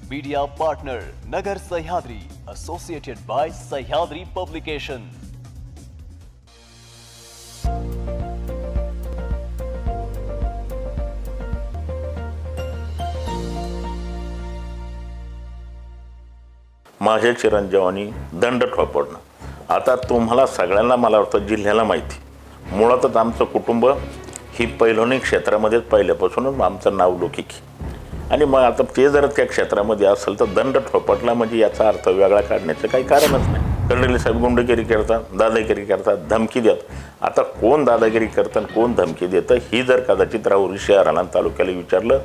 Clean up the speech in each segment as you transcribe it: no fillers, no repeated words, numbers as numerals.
Media partner Nagar Sahyadri, associated by Sahyadri publication. माझ्या चिरंजीवानी दंड ठोपडणं। आता तुम्हाला सगळ्यांना, मला वाटतं जिल्ह्याला माहिती, मुळातच आमचं कुटुंब ही पैलवानी क्षेत्रामध्येच पहिल्यापासूनच आमचं नावलौकिक आहे। आणि मग आता ते जर त्या क्षेत्रामध्ये असेल तर दंड ठोपटला म्हणजे याचा अर्थ वेगळा काढण्याचं काही कारणच नाही। कर्डिले साहेब गुंडगिरी करतात, दादागिरी करतात, धमकी देतात। आता कोण दादागिरी करतं आणि कोण धमकी देतं ही जर कदाचित राहुरी शहराला आणि तालुक्याला विचारलं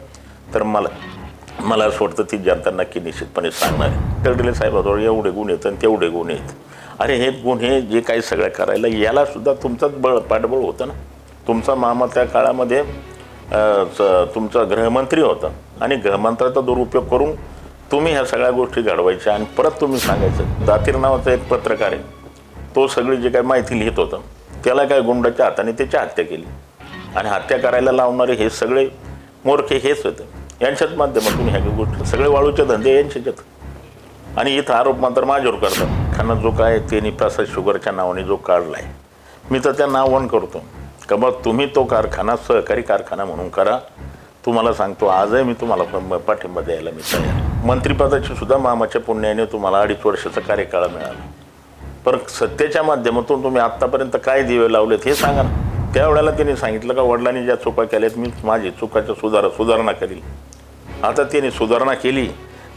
तर मला असं वाटतं ती जनता नक्की निश्चितपणे सांगणार आहे। कर्डिले साहेबाजवळ एवढे गुण येतं आणि तेवढे गुण आहेत। अरे हे गुण हे जे काही सगळं करायला याला सुद्धा तुमचंच पाठबळ होतं ना। तुमचा मामा त्या काळामध्ये तुमचा गृहमंत्री होता आणि गृहमंत्र्याचा दुरुपयोग करून तुम्ही ह्या सगळ्या गोष्टी घडवायच्या आणि परत तुम्ही सांगायचं। दातीर नावाचा एक पत्रकार आहे, तो सगळी जी काही माहिती लिहित होता त्याला काय गुंडाच्या हाताने त्याची हत्या केली आणि हत्या करायला लावणारे हे सगळे मोरखे हेच होते। यांच्याच माध्यमातून ह्या गोष्टी सगळे वाळूचे धंदे यांचेच आहेत। आणि इथं आरोप मात्र माझ्यावर करतात। खाना जो काय त्यांनी प्रसाद शुगरच्या नावाने जो काढला आहे, मी तर त्या नाववण करतो का बा तुम्ही तो कारखाना सहकारी कारखाना म्हणून करा। तुम्हाला सांगतो आजही मी तुम्हाला पाठिंबा द्यायला मी तयार आहे। मंत्रिपदाची सुद्धा मामाच्या पुण्याने तुम्हाला 2.5 वर्षाचा कार्यकाळ मिळाला, पण सत्तेच्या माध्यमातून तुम्ही आत्तापर्यंत काय दिवे लावलेत हे सांगा ना। त्यावेळेला त्यांनी सांगितलं का वडिलांनी ज्या चुका केल्यात मी माझी चुकाच्या सुधारणा करील। आता त्यांनी सुधारणा केली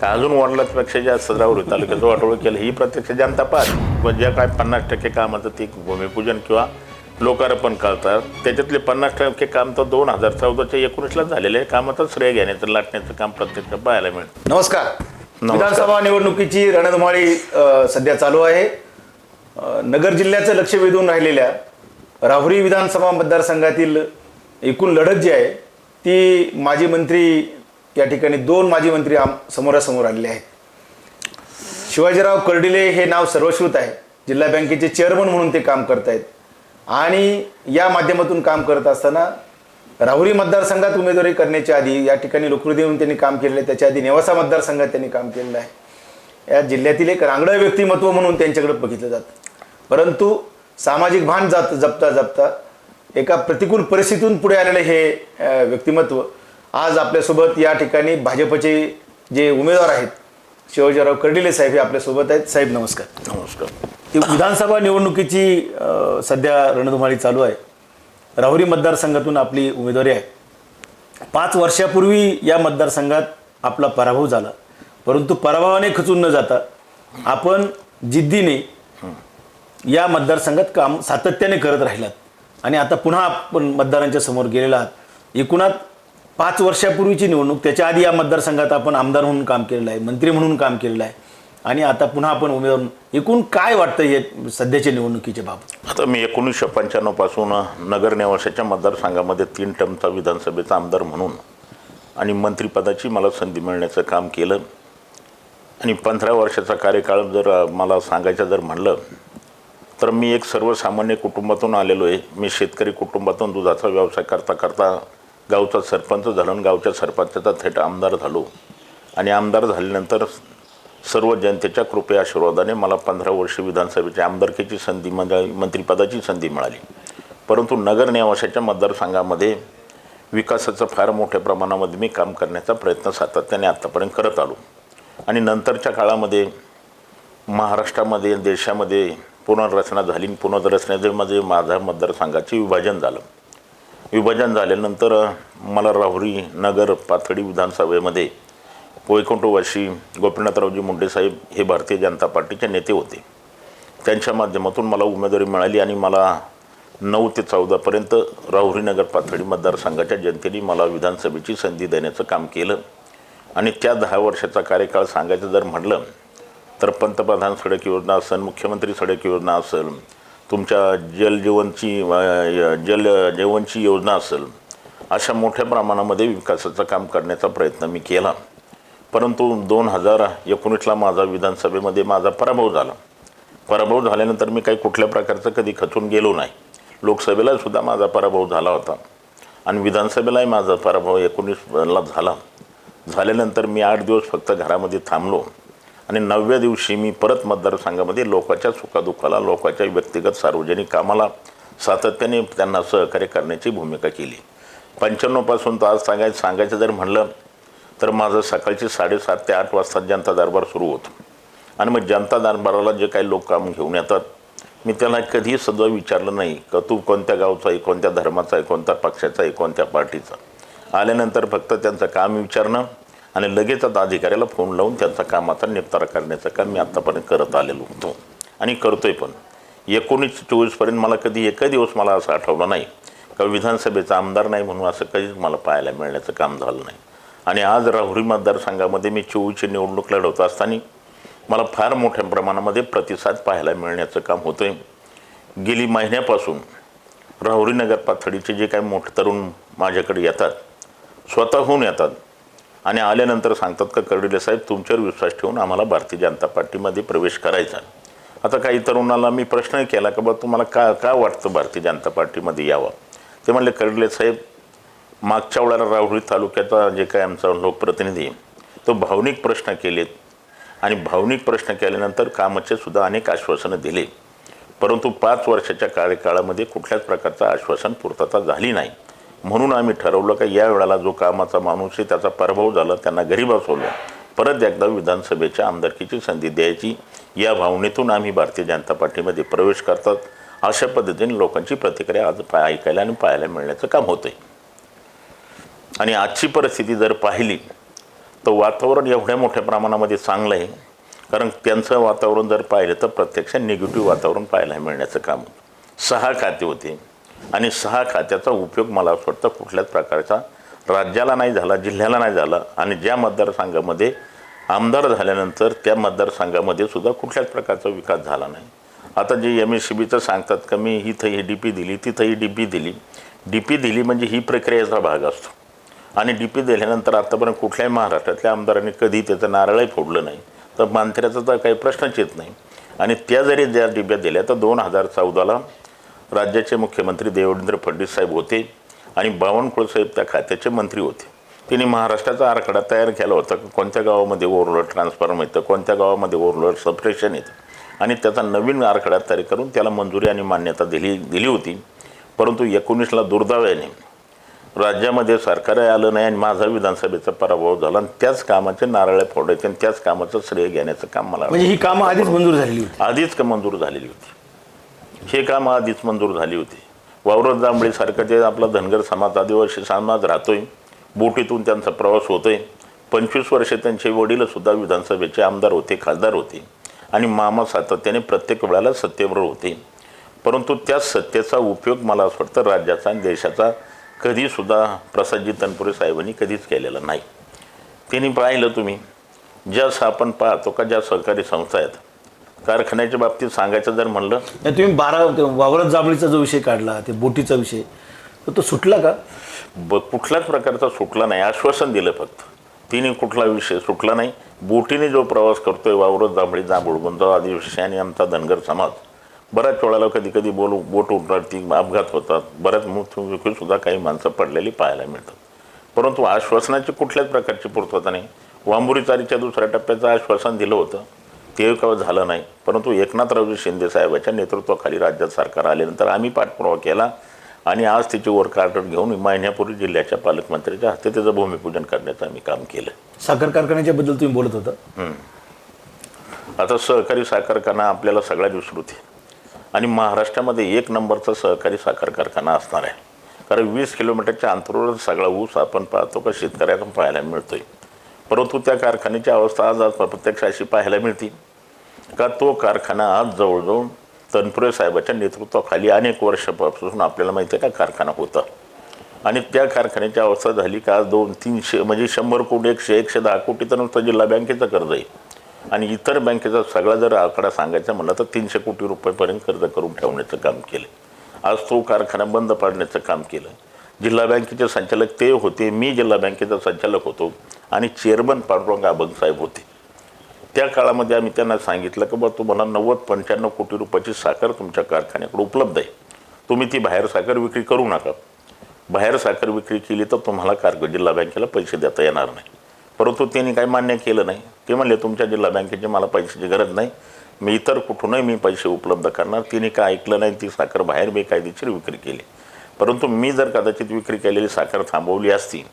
का अजून वडिलांपेक्षा जास्त राहुरी तालुक्याचं वाटोळं केलं ही प्रत्यक्ष जनता पाहते। व ज्या काय 50% कामाचं ते भूमिपूजन किंवा लोकार्पण करतात त्याच्यातले 50% काम तर 2014च्या 19ला झालेले आहे। कामाचं श्रेय घेण्याचं लाटण्याचं काम प्रत्यक्ष पाहायला मिळतं। नमस्कार। विधानसभा निवडणुकीची रणधुमाळी सध्या चालू आहे। नगर जिल्ह्याचं लक्ष वेधून राहिलेल्या राहुरी विधानसभा मतदारसंघातील एकूण लढत जी आहे ती माजी मंत्री या ठिकाणी 2 माजी मंत्री समोरासमोर आलेले आहेत। शिवाजीराव कर्डिले हे नाव सर्वश्रुत आहे। जिल्हा बँकेचे चेअरमन म्हणून ते काम करत आहेत आणि या माध्यमातून काम करत असताना राहुरी मतदारसंघात उमेदवारी करण्याच्या आधी या ठिकाणी लोकप्रतिनिधी म्हणून त्यांनी काम केलेलं आहे। त्याच्या आधी नेवासा मतदारसंघात त्यांनी काम केलेलं आहे। या जिल्ह्यातील एक रांगडं व्यक्तिमत्व म्हणून त्यांच्याकडे बघितलं जातं। परंतु सामाजिक भान जपता एका प्रतिकूल परिस्थितीतून पुढे आलेले हे व्यक्तिमत्व आज आपल्यासोबत या ठिकाणी भाजपचे जे उमेदवार आहेत शिवाजीराव कर्डिले साहेब हे आपल्यासोबत आहेत। साहेब नमस्कार। नमस्कार। ती विधानसभा निवडणुकीची सध्या रणधुमाळी चालू आहे। राहुरी मतदारसंघातून आपली उमेदवारी आहे। 5 वर्षापूर्वी या मतदारसंघात आपला पराभव झाला, परंतु पराभवाने खचून न जाता आपण जिद्दीने या मतदारसंघात काम सातत्याने करत राहिलात आणि आता पुन्हा आपण मतदारांच्या समोर गेलेला आहात। एकूणात 5 वर्षापूर्वीची निवडणूक, त्याच्या आधी या मतदारसंघात आपण आमदार म्हणून काम केलेलं आहे, मंत्री म्हणून काम केलेलं आहे आणि आता पुन्हा आपण उमेदवार। एकूण काय वाटतं हे सध्याच्या निवडणुकीच्या बाबत? आता मी 1995 पासून नगर नेवाशाच्या मतदारसंघामध्ये 3 टर्मचा विधानसभेचा आमदार म्हणून आणि मंत्रिपदाची मला संधी मिळण्याचं काम केलं आणि 15 वर्षाचा कार्यकाळ जर मला सांगायचं जर म्हणलं तर मी एक सर्वसामान्य कुटुंबातून आलेलो आहे। मी शेतकरी कुटुंबातून दुधाचा व्यवसाय करता करता गावचा सरपंच झालो आणि गावच्या सरपंचाचा थेट आमदार झालो आणि आमदार झाल्यानंतर सर्व जनतेच्या कृपे आशीर्वादाने मला 15 वर्ष विधानसभेच्या आमदारकीची संधी मंत्रिपदाची संधी मिळाली। परंतु नगर नेवाशाच्या मतदारसंघामध्ये विकासाचं फार मोठ्या प्रमाणामध्ये मी काम करण्याचा प्रयत्न सातत्याने आत्तापर्यंत करत आलो आणि नंतरच्या काळामध्ये महाराष्ट्रामध्ये देशामध्ये पुनर्रचना झाली। पुनर्रचनेमध्ये माझ्या मतदारसंघाचे विभाजन झाल्यानंतर मला राहुरी नगर पाथडी विधानसभेमध्ये वैकुंठवासी गोपीनाथरावजी मुंडे साहेब हे भारतीय जनता पार्टीचे नेते होते। त्यांच्या माध्यमातून मला उमेदवारी मिळाली आणि मला 9 ते 14 पर्यंत राहुरी नगर पाथडी मतदारसंघाच्या जनतेने मला विधानसभेची संधी देण्याचं काम केलं आणि त्या 10 वर्षाचा कार्यकाळ सांगायचं जर म्हटलं तर पंतप्रधान सडक योजना असेल, मुख्यमंत्री सडक योजना असेल, तुमच्या जलजीवनची योजना असेल, अशा मोठ्या प्रमाणामध्ये विकासाचं काम करण्याचा प्रयत्न मी केला। परंतु 2019ला माझा विधानसभेमध्ये माझा पराभव झाल्यानंतर मी काही कुठल्या प्रकारचं कधी खचून गेलो नाही। लोकसभेला सुद्धा माझा पराभव झाला होता आणि विधानसभेलाही माझा पराभव 19ला झाला। झाल्यानंतर मी 8 दिवस फक्त घरामध्ये थांबलो आणि 9व्या दिवशी मी परत मतदारसंघामध्ये लोकांच्या सुखादुःखाला, लोकांच्या व्यक्तिगत सार्वजनिक कामाला सातत्याने त्यांना सहकार्य करण्याची भूमिका केली. 95 पासून तर आज सांगायचं जर म्हणलं तर माझं सकाळची 7:30 ते 8 वाजता जनता दरबार सुरू होतो. आणि मग जनता दरबाराला जे काही लोक काम घेऊन येतात, मी त्याला कधीही सुद्धा विचारलं नाही का तू कोणत्या गावचा आहे, कोणत्या धर्माचा आहे, कोणत्या पक्षाचा आहे, कोणत्या पार्टीचा. आल्यानंतर फक्त त्यांचं काम विचारणं आणि लगेचच अधिकाऱ्याला फोन लावून त्यांचा कामाचा निपटारा करण्याचं काम मी आत्तापर्यंत करत आलेलो होतो आणि करतोय पण. 19-24पर्यंत मला कधी एकही दिवस मला असं आठवलं नाही का विधानसभेचा आमदार नाही म्हणून असं कधीच मला पाहायला मिळण्याचं काम झालं नाही. आणि आज राहुरी मतदारसंघामध्ये मी 24ची निवडणूक लढवत असताना मला फार मोठ्या प्रमाणामध्ये प्रतिसाद पाहायला मिळण्याचं काम होतं आहे. गेली महिन्यापासून राहुरी नगर पाथडीचे जे काही मोठे तरुण माझ्याकडे येतात, स्वतःहून येतात आणि आल्यानंतर सांगतात का कर्डिले साहेब तुमच्यावर विश्वास ठेवून आम्हाला भारतीय जनता पार्टीमध्ये प्रवेश करायचा. आता काही तरुणाला मी प्रश्न केला की बा तुम्हाला का वाटतं भारतीय जनता पार्टीमध्ये यावं. ते म्हणले कर्डिले साहेब मागच्या वेळेला राहुरी तालुक्याचा जे काही आमचा लोकप्रतिनिधी तो भावनिक प्रश्न केलेत आणि भावनिक प्रश्न केल्यानंतर कामाचे सुद्धा अनेक आश्वासनं दिले, परंतु 5 वर्षाच्या कार्यकाळामध्ये कुठल्याच प्रकारचं आश्वासन पूर्तता झाली नाही. म्हणून आम्ही ठरवलं की या वेळेला जो कामाचा माणूस आहे त्याचा पराभव झाला, त्यांना घरी बसवलं, परत एकदा विधानसभेच्या आमदारकीची संधी द्यायची या भावनेतून आम्ही भारतीय जनता पार्टीमध्ये प्रवेश करतात. अशा पद्धतीने लोकांची प्रतिक्रिया आज ऐकायला आणि पाहायला मिळण्याचं काम होतं आहे. आणि आजची परिस्थिती जर पाहिली तर वातावरण एवढ्या मोठ्या प्रमाणामध्ये चांगलं आहे, कारण त्यांचं वातावरण जर पाहिलं तर प्रत्यक्ष निगेटिव्ह वातावरण पाहायला मिळण्याचं काम होतं. 6 खाते होते आणि 6 खात्याचा उपयोग मला असं वाटतं कुठल्याच प्रकारचा राज्याला नाही झाला, जिल्ह्याला नाही झाला. आणि ज्या मतदारसंघामध्ये आमदार झाल्यानंतर त्या मतदारसंघामध्ये सुद्धा कुठल्याच प्रकारचा विकास झाला नाही. आता जे MSCBचं सांगतात का मी इथं ही DP दिली, तिथं ही DP दिली. DP दिली म्हणजे ही प्रक्रियेचा भाग असतो आणि DP दिल्यानंतर आतापर्यंत कुठल्याही महाराष्ट्रातल्या आमदारांनी कधी त्याचं नारळही फोडलं नाही, तर मंत्र्याचा तर काही प्रश्नच येत नाही. आणि त्या जरी ज्या डिब्या दिल्या तर 2014ला राज्याचे मुख्यमंत्री देवेंद्र फडणवीस साहेब होते आणि बावनकुळे साहेब त्या खात्याचे मंत्री होते. त्यांनी महाराष्ट्राचा आराखडा तयार केला होता की कोणत्या गावामध्ये ओव्हरलोड ट्रान्सफॉर्मर येतं, कोणत्या गावामध्ये ओव्हरलोड सबस्टेशन येतं आणि त्याचा नवीन आराखडा तयार करून त्याला मंजुरी आणि मान्यता दिली होती. परंतु 19ला दुर्दैवाने राज्यामध्ये सरकारही आलं नाही आणि माझा विधानसभेचा पराभव झाला आणि त्याच कामाचे नारळ फोडायचे आणि त्याच कामाचं श्रेय घेण्याचं काम मला म्हणजे ही कामं आधीच मंजूर झालेली होती. आधीच मंजूर झालेली होती. हे काम आधीच मंजूर झाली होती. वावरत जांभळीसारखं जे आपला धनगर समाज, आदिवासी समाज राहतोय, बोटीतून त्यांचा प्रवास होतोय. 25 वर्षे त्यांचे वडीलसुद्धा विधानसभेचे आमदार होते, खासदार होते आणि मामा सातत्याने प्रत्येक वेळेला सत्तेवर होते. परंतु त्या सत्तेचा उपयोग मला असं वाटतं राज्याचा आणि देशाचा कधीसुद्धा प्रसादजी तनपुरे साहेबांनी कधीच केलेला नाही. त्यांनी पाहिलं तुम्ही ज्या आपण पाहतो का ज्या सहकारी संस्था आहेत, कारखान्याच्या बाबतीत सांगायचं जर म्हणलं तुम्ही 12 वावरत जांभळीचा जो विषय काढला, ते बोटीचा विषय, तर तो सुटला का? कुठल्याच प्रकारचा सुटला नाही. आश्वासन दिलं फक्त. तिने कुठला विषय सुटला नाही. बोटीने जो प्रवास करतोय वावरत जांभळी, जांभूळबंद, आदिवासी आणि आमचा धनगर समाज, बऱ्याच वेळेला कधी बोट उडती, अपघात होतात, बऱ्याच मृत्यूसुद्धा काही माणसं पडलेली पाहायला मिळतात. परंतु आश्वासनाची कुठल्याच प्रकारची पूर्तता नाही. वांबुरी चारीच्या 2ऱ्या टप्प्याचं आश्वासन दिलं होतं, ते केव्हा झालं नाही. परंतु एकनाथरावजी शिंदे साहेबांच्या नेतृत्वाखाली राज्यात सरकार आल्यानंतर आम्ही पाठपुरावा केला आणि आज त्याची वर्क ऑर्डर घेऊन महिन्यापूर्वी जिल्ह्याच्या पालकमंत्र्याच्या हस्ते त्याचं भूमिपूजन करण्याचं आम्ही काम केलं. साखर कारखान्याच्या बद्दल तुम्ही बोलत होता. आता सहकारी साखर कारखाना आपल्याला सगळ्यात विस्तृत आहे आणि महाराष्ट्रामध्ये 1 नंबरचा सहकारी साखर कारखाना असणार आहे. कारण 20 किलोमीटरच्या अंतरावर सगळा ऊस आपण पाहतो का शेतकऱ्याला पाहायला मिळतोय. परंतु त्या कारखान्याची अवस्था आज प्रत्यक्ष अशी पाहायला मिळते का तो कारखाना आज जवळजवळ तनपुरे साहेबाच्या नेतृत्वाखाली अनेक वर्षापासून आपल्याला माहिती आहे का कारखाना होता आणि त्या कारखान्याची अवस्था झाली का आज 200-300 म्हणजे 100 कोटी 110 कोटी तर नुसतं जिल्हा बँकेचं कर्ज आहे आणि इतर बँकेचा सगळा जर आकडा सांगायचा म्हणलं तर 300 कोटी रुपयेपर्यंत कर्ज करून ठेवण्याचं काम केलं. आज तो कारखाना बंद पाडण्याचं काम केलं. जिल्हा बँकेचे संचालक ते होते, मी जिल्हा बँकेचा संचालक होतो आणि चेअरमन पांडुरंग अभंग साहेब होते. त्या काळामध्ये आम्ही त्यांना सांगितलं की बा तुम्हाला 90-95 कोटी रुपयाची साखर तुमच्या कारखान्याकडे उपलब्ध आहे, तुम्ही ती बाहेर साखर विक्री करू नका. बाहेर साखर विक्री केली तर तुम्हाला जिल्हा बँकेला पैसे देता येणार नाही. परंतु त्यांनी काही मान्य केलं नाही. ते म्हणले तुमच्या जिल्हा बँकेची मला पैशाची गरज नाही, मी इतर कुठूनही मी पैसे उपलब्ध करणार. तिने काय ऐकलं नाही, ती साखर बाहेर बेकायदेशीर विक्री केली. परंतु मी जर कदाचित विक्री केलेली साखर थांबवली असती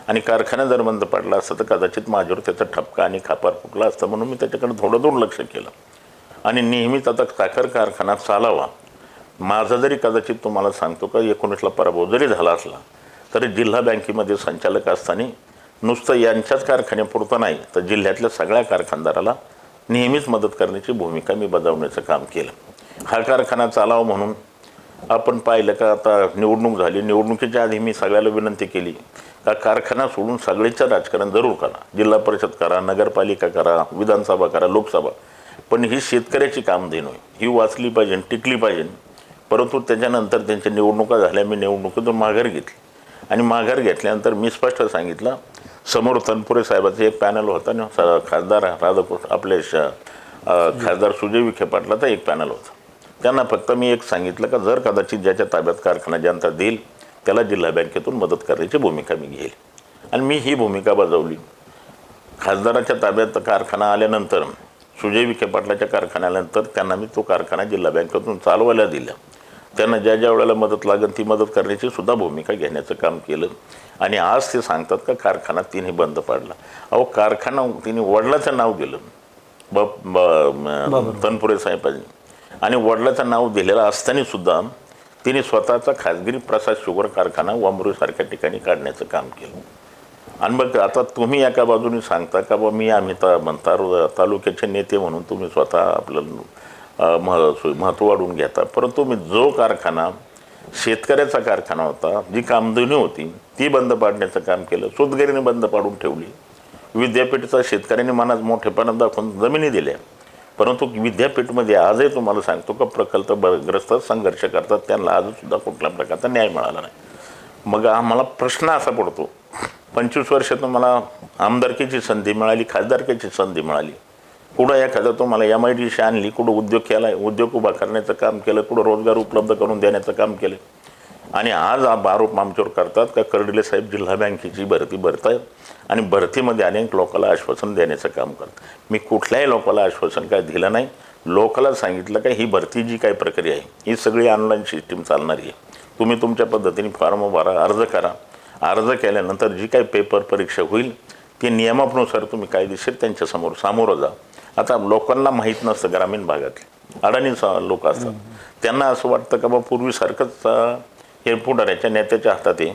आणि कारखाना जर बंद पडला असतं तर कदाचित माझ्यावर त्याचा ठपका आणि खापर फुटला असतं. म्हणून मी त्याच्याकडे थोडं दुर्लक्ष केलं आणि नेहमीच आता साखर कारखाना चालावा. माझा जरी कदाचित तुम्हाला सांगतो का 19ला पराभव जरी झाला असला तरी जिल्हा बँकेमध्ये संचालक असताना नुसतं यांच्याच कारखान्यापुरतं नाही तर जिल्ह्यातल्या सगळ्या कारखानदाराला नेहमीच मदत करण्याची भूमिका मी बजावण्याचं काम केलं. हा कारखाना चालावा म्हणून आपण पाहिलं का आता निवडणूक झाली, निवडणुकीच्या आधी मी सगळ्याला विनंती केली का कारखाना सोडून सगळेचं राजकारण जरूर करा, जिल्हा परिषद करा, नगरपालिका करा, विधानसभा करा, लोकसभा, पण ही शेतकऱ्याची कामधेनू आहे, ही वाचली पाहिजे, टिकली पाहिजे. परंतु त्याच्यानंतर त्यांच्या निवडणुका झाल्या, मी निवडणुकीतून माघार घेतली आणि माघार घेतल्यानंतर मी स्पष्ट सांगितलं, समोर तनपुरे साहेबाचं एक पॅनल होता आणि खासदार राधाकृष्ण आपले खासदार सुजय विखे पाटलाचा एक पॅनल होता. त्यांना फक्त मी एक सांगितलं का जर कदाचित ज्याच्या ताब्यात कारखाना जनता देईल त्याला जिल्हा बँकेतून मदत करण्याची भूमिका मी घेईल आणि मी ही भूमिका बजावली. खासदाराच्या ताब्यात कारखाना आल्यानंतर सुजय विखे पाटलाच्या कारखान्यानंतर त्यांना मी तो कारखाना जिल्हा बँकेतून चालवायला दिला. त्यांना ज्या ज्या वेळेला मदत लागेल ती मदत करण्याची सुद्धा भूमिका घेण्याचं काम केलं आणि आज ते सांगतात का कारखाना तिने बंद पाडला. अहो कारखाना तिने वडिलाचं नाव दिलं तनपुरे साहेबांनी आणि वडिलाचं नाव दिलेलं असताना सुद्धा तिने स्वतःचा खाजगी प्रसाद शुगर कारखाना वांबरूसारख्या ठिकाणी काढण्याचं काम केलं. आणि मग आता तुम्ही एका बाजूने सांगता का बा मी आम्ही तालुक्याचे नेते म्हणून तुम्ही स्वतः आपलं महत्त्व वाढवून घेता, परंतु मी जो कारखाना शेतकऱ्याचा कारखाना होता, जी कामधेनू होती ती बंद पाडण्याचं काम केलं. सूतगिरणी बंद पाडून ठेवली. विद्यापीठाचा शेतकऱ्यांनी मनात मोठेपणा दाखवून जमिनी दिल्या, परंतु विद्यापीठमध्ये आजही तुम्हाला सांगतो का प्रकल्पग्रस्त संघर्ष करतात, त्यांना आजसुद्धा कुठल्या प्रकारचा न्याय मिळाला नाही. मग आम्हाला प्रश्न असा पडतो, 25 वर्षातून मला आमदारकीची संधी मिळाली, खासदारकीची संधी मिळाली, कुठं एखादं तुम्हाला MIDC आणली, कुठं उद्योग केला, उद्योग उभा करण्याचं काम केलं, कुठं रोजगार उपलब्ध करून देण्याचं काम केलं आणि आज आरोप आमच्यावर करतात का कर्डिले साहेब जिल्हा बँकेची भरती भरतायत आणि भरतीमध्ये अनेक लोकांना आश्वासन देण्याचं काम करतात. मी कुठल्याही लोकांना आश्वासन काय दिलं नाही. लोकांना सांगितलं का ही भरती जी काही प्रक्रिया आहे ही सगळी ऑनलाईन सिस्टीम चालणारी आहे, तुम्ही तुमच्या पद्धतीने फॉर्म भरा, अर्ज करा, अर्ज केल्यानंतर जी काही पेपर परीक्षा होईल ती नियमानुसार तुम्ही कायदेशीर त्यांच्यासमोर सामोरं जा. आता लोकांना माहीत नसतं, ग्रामीण भागातले अडाणी लोक असतात, त्यांना असं वाटतं का बा पूर्वीसारखंच हे पुढाऱ्याच्या नेत्याच्या हातात आहे.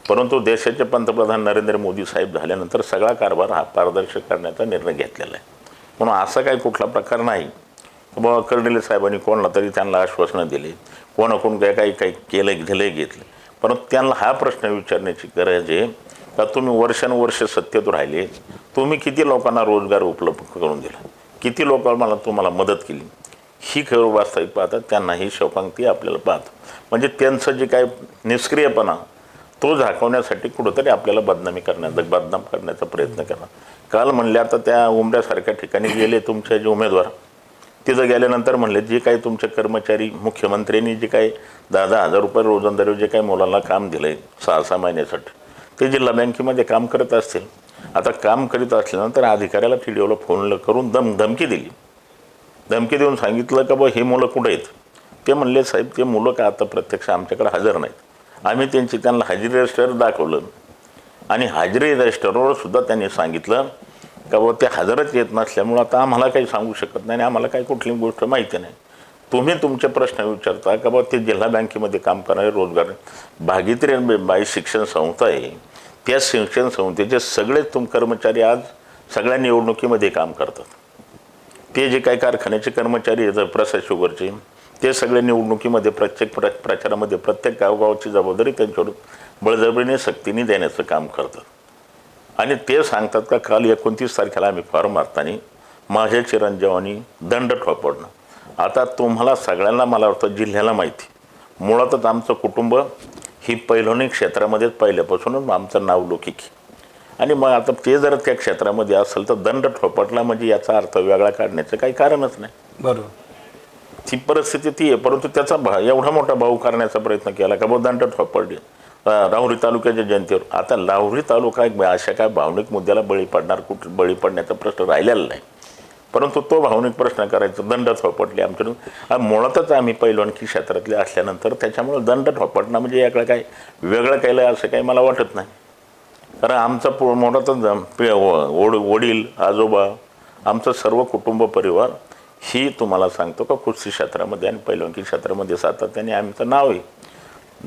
परंतु देशाचे पंतप्रधान नरेंद्र मोदी साहेब झाल्यानंतर सगळा कारभार हा पारदर्शक करण्याचा निर्णय घेतलेला आहे. म्हणून असा काही कुठला प्रकार नाही बाबा कर्डिले साहेबांनी कोणाला तरी त्यांना आश्वासनं दिले, कोणाकडून काही केलं दिलं घेतलं, परंतु त्यांना हा प्रश्न विचारण्याची गरज आहे का तुम्ही वर्षानुवर्ष सत्तेत राहिले, तुम्ही किती लोकांना रोजगार उपलब्ध करून दिला, किती लोकांना तुम्हाला मदत केली, ही खरं वास्तविक पाहतात. त्यांना ही शोकांती आपल्याला पाहतो. म्हणजे त्यांचं जे काय निष्क्रियपणा तो झाकवण्यासाठी कुठंतरी आपल्याला बदनाम करण्याचा प्रयत्न करा. काल म्हणले आता त्या उमऱ्यासारख्या ठिकाणी गेले तुमचे जे उमेदवार, तिथं गेल्यानंतर म्हणले जे काही तुमचे कर्मचारी मुख्यमंत्र्यांनी जे काही 10,000 रुपये रोजंदारी जे काही मुलांना काम दिलं आहे 6-6 महिन्यासाठी, ते जिल्हा बँकेमध्ये काम करत असतील. आता काम करीत असल्यानंतर अधिकाऱ्याला TDOला फोन करून धमकी दिली. धमकी देऊन सांगितलं का बा हे मुलं कुठे आहेत. ते म्हणले साहेब ते मुलं का आता प्रत्यक्ष आमच्याकडे हजर नाहीत. आम्ही त्यांना हाजरी रजिस्टर दाखवलं आणि हाजरी रजिस्टरवर सुद्धा त्यांनी सांगितलं का बा ते हजरच येत नसल्यामुळं आता आम्हाला काही सांगू शकत नाही आणि आम्हाला काही कुठली गोष्ट माहिती नाही. तुम्ही तुमचे प्रश्न विचारता का बा ते जिल्हा बँकेमध्ये काम करणारे रोजगार भागीरथी बाई शिक्षण संस्था आहे, त्या शिक्षण संस्थेचे सगळेच कर्मचारी आज सगळ्या निवडणुकीमध्ये काम करतात. ते जे काही कारखान्याचे कर्मचारी आहेत प्रसाद शुगरचे, ते सगळे निवडणुकीमध्ये प्रत्येक प्रचारामध्ये प्रत्येक गावगावची जबाबदारी त्यांच्यावर बळजबरीने सक्तीने देण्याचं काम करतात. आणि ते सांगतात का काल 29 तारखेला आम्ही फॉर्म मारताना माझ्या चिरंजीवानी दंड ठोपडणं. आता तुम्हाला सगळ्यांना मला वाटतं जिल्ह्याला माहिती, मुळातच आमचं कुटुंब ही पैलवानी क्षेत्रामध्येच पहिल्यापासूनच आमचं नावलौकिक आहे. आणि मग आता ते जर त्या क्षेत्रामध्ये असेल तर दंड ठोपटला म्हणजे याचा अर्थ वेगळा काढण्याचं काही कारणच नाही. बरोबर, ती परिस्थिती ती आहे. परंतु त्याचा एवढा मोठा भाऊ करण्याचा प्रयत्न केला का बा दंड ठोपडले. राहुरी तालुक्याच्या जनतेवर. आता लाहोरी तालुका एक अशा काय भावनिक मुद्द्याला बळी पडणार, बळी पडण्याचा प्रश्न राहिलेला नाही, परंतु तो भावनिक प्रश्न करायचा दंड थोपटले आमच्याकडून. मुळातच आम्ही पैलवानकी क्षेत्रातले असल्यानंतर त्याच्यामुळं दंड थोपटणं म्हणजे याकडे काय वेगळं केलं असं काही मला वाटत नाही. कारण आमचा मोठाच वडील आजोबा आमचं सर्व कुटुंब परिवार ही तुम्हाला सांगतो का कुस्ती क्षेत्रामध्ये आणि पैलवानकी क्षेत्रामध्ये सातत्याने आमचं नाव आहे.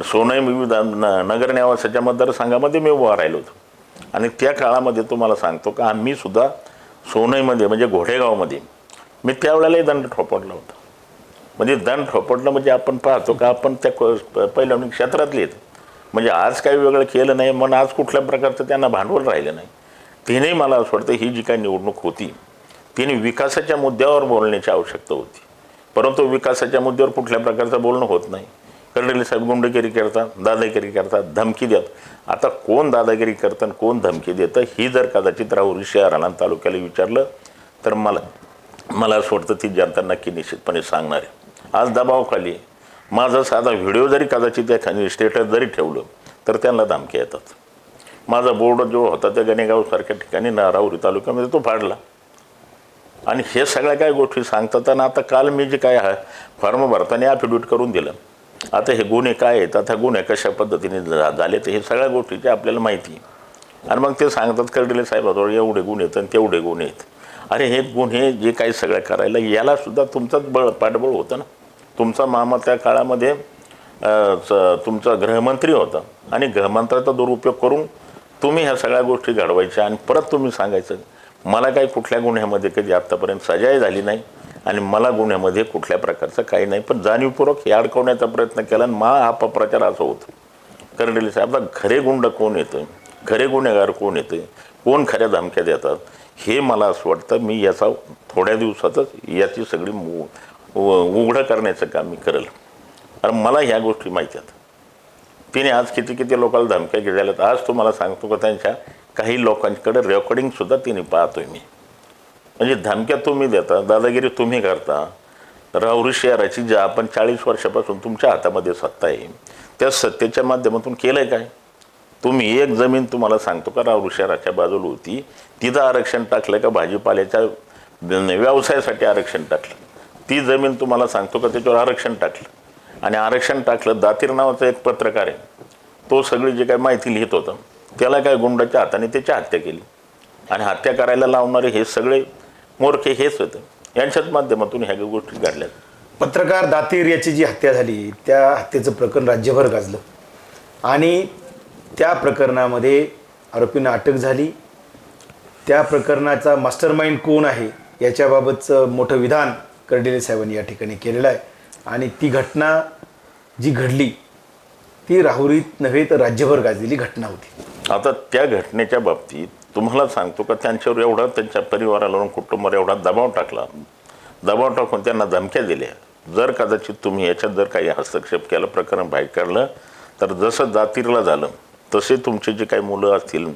सोनई नगर नेवासाच्या मतदारसंघामध्ये मी उभा राहिलो होतो आणि त्या काळामध्ये तुम्हाला सांगतो का आम्ही सुद्धा सोनईमध्ये म्हणजे घोडेगावमध्ये मी त्यावेळेलाही दंड ठोपडला होता. म्हणजे दंड ठोपडलं म्हणजे आपण पाहतो का आपण त्या पैलवानकी क्षेत्रातले आहेत. म्हणजे आज काही वेगळं केलं नाही म्हणून आज कुठल्या प्रकारचं त्यांना भांडवल राहिलं नाही. तिने मला असं वाटतं ही जी काही निवडणूक होती तिने विकासाच्या मुद्द्यावर बोलण्याची आवश्यकता होती, परंतु विकासाच्या मुद्द्यावर कुठल्या प्रकारचं बोलणं होत नाही. कर्डिले साहेब गुंडगिरी करतात, दादागिरी करतात, धमकी देतात. आता कोण दादागिरी करतं कोण धमकी देतं ही जर कदाचित राहुरी शहराला आणि तालुक्याला विचारलं तर मला असं वाटतं ती जनता नक्की निश्चितपणे सांगणार आहे. आज दबावाखाली माझा साधा व्हिडिओ जरी कदाचित एखादी स्टेटस जरी ठेवलं तर त्यांना धमकी येतात. माझा बोर्ड जो होता त्या गणेगावसारख्या ठिकाणी राहुरी तालुक्यामध्ये तो फाडला. आणि हे सगळ्या काय गोष्टी सांगतात. आणि आता काल मी जे काय फॉर्म भरताना ॲफिडेविट करून दिलं. आता हे गुन्हे काय आहेत, आता गुन्हे कशा पद्धतीने झाले तर हे सगळ्या गोष्टीची आपल्याला माहिती आहे. आणि मग ते सांगतात कर्डिले साहेबाजवळ एवढे गुन्हे आहेत आणि तेवढे गुन्हे आहेत. अरे हे गुन्हे जे काही सगळं करायला यालासुद्धा तुमचंच पाठबळ होतं ना. तुमचा मामा त्या काळामध्ये तुमचा गृहमंत्री होता आणि गृहमंत्र्याचा दुरुपयोग करून तुम्ही ह्या सगळ्या गोष्टी घडवायच्या आणि परत तुम्ही सांगायचं मला काही कुठल्या गुन्ह्यामध्ये कधी आत्तापर्यंत सजाही झाली नाही आणि मला गुन्ह्यामध्ये कुठल्या प्रकारचं काही नाही, पण जाणीवपूर्वक हे अडकवण्याचा प्रयत्न केला. आणि हा अपप्रचार असं होतं. कर्डिले साहेब आता खरे गुंड कोण येतं, खरे गुन्हेगार कोण येते, कोण खऱ्या धमक्या देतात हे मला असं वाटतं मी याचा थोड्या दिवसातच याची सगळी उघडं करण्याचं काम मी करेल. कारण मला ह्या गोष्टी माहिती आहेत. तिने आज किती लोकांना धमक्या गेल्यात. आज तुम्हाला सांगतो का त्यांच्या काही लोकांकडे रेकॉर्डिंगसुद्धा तिने पाहतोय मी. म्हणजे धमक्या तुम्ही देता, दादागिरी तुम्ही करता. राहुरी शहराची ज्या आपण 40 वर्षापासून तुमच्या हातामध्ये सत्ता आहे त्या सत्तेच्या माध्यमातून केलं आहे काय? तुम्ही एक जमीन तुम्हाला सांगतो का राहुरी शहराच्या बाजूला होती तिथं आरक्षण टाकलं का भाजीपाल्याच्या व्यवसायासाठी आरक्षण टाकलं. ती जमीन तुम्हाला सांगतो का त्याच्यावर आरक्षण टाकलं आणि आरक्षण टाकलं. दातीर नावाचा एक पत्रकार आहे तो सगळी जे काय माहिती लिहित होता त्याला काय गुंडाच्या हाताने त्याची हत्या केली आणि हत्या करायला लावणारे हे सगळे मोरखे हेच होते. यांच्याच माध्यमातून ह्या गोष्टी घडल्या. पत्रकार दातीर याची जी हत्या झाली त्या हत्येचं प्रकरण राज्यभर गाजलं आणि त्या प्रकरणामध्ये आरोपींना अटक झाली. त्या प्रकरणाचा मास्टरमाइंड कोण आहे याच्याबाबतचं मोठं विधान कर्डिले साहेबांनी या ठिकाणी केलेलं आहे. आणि ती घटना जी घडली ती राहुरीत नव्हे तर राज्यभर गाजलेली घटना होती. आता त्या घटनेच्या बाबतीत तुम्हाला सांगतो का त्यांच्यावर एवढा त्यांच्या परिवाराला कुटुंबावर एवढा दबाव टाकला, दबाव टाकून त्यांना धमक्या दिल्या. जर कदाचित तुम्ही याच्यात जर काही हस्तक्षेप केला, प्रकरण बाहेर काढलं तर जसं दातीरला झालं तसे तुमचे जे काही मुलं असतील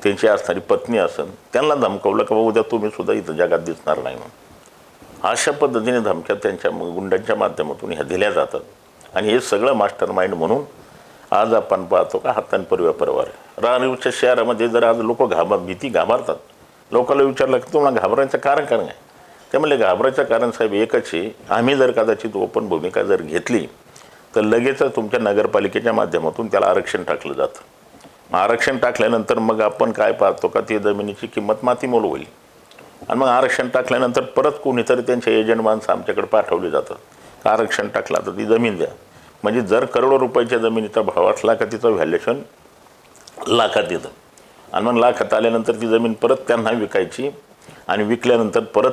त्यांची असणारी पत्नी असेल त्यांना धमकवलं का उद्या तुम्ही सुद्धा इथं जगात दिसणार नाही म्हणून. अशा पद्धतीने धमक्या त्यांच्या गुंडांच्या माध्यमातून ह्या दिल्या जातात. आणि हे सगळं मास्टर माइंड म्हणून आज आपण पाहतो का हातांपूर्वी परिवार राहुरीच्या शहरामध्ये जर आज लोक भीती घाबरतात. लोकांना विचारलं की तुम्हाला घाबरायचं कारण काय? ते म्हणले घाबरायचं कारण साहेब एकच आहे, आम्ही जर कदाचित ओपन भूमिका जर घेतली तर लगेच तुमच्या नगरपालिकेच्या माध्यमातून त्याला आरक्षण टाकलं जातं. आरक्षण टाकल्यानंतर मग आपण काय पाहतो का ती जमिनीची किंमत मातीमोल होईल आणि मग आरक्षण टाकल्यानंतर परत कोणीतरी त्यांचे एजंट माणसं आमच्याकडे पाठवले जातात. आरक्षण टाकला तर ती जमीन द्या. म्हणजे जर करोडो रुपयाच्या जमिनीचा भाव असला का तिचं व्हॅल्युएशन लाखात येतं आणि मग लाखात आल्यानंतर ती जमीन परत त्यांना विकायची आणि विकल्यानंतर परत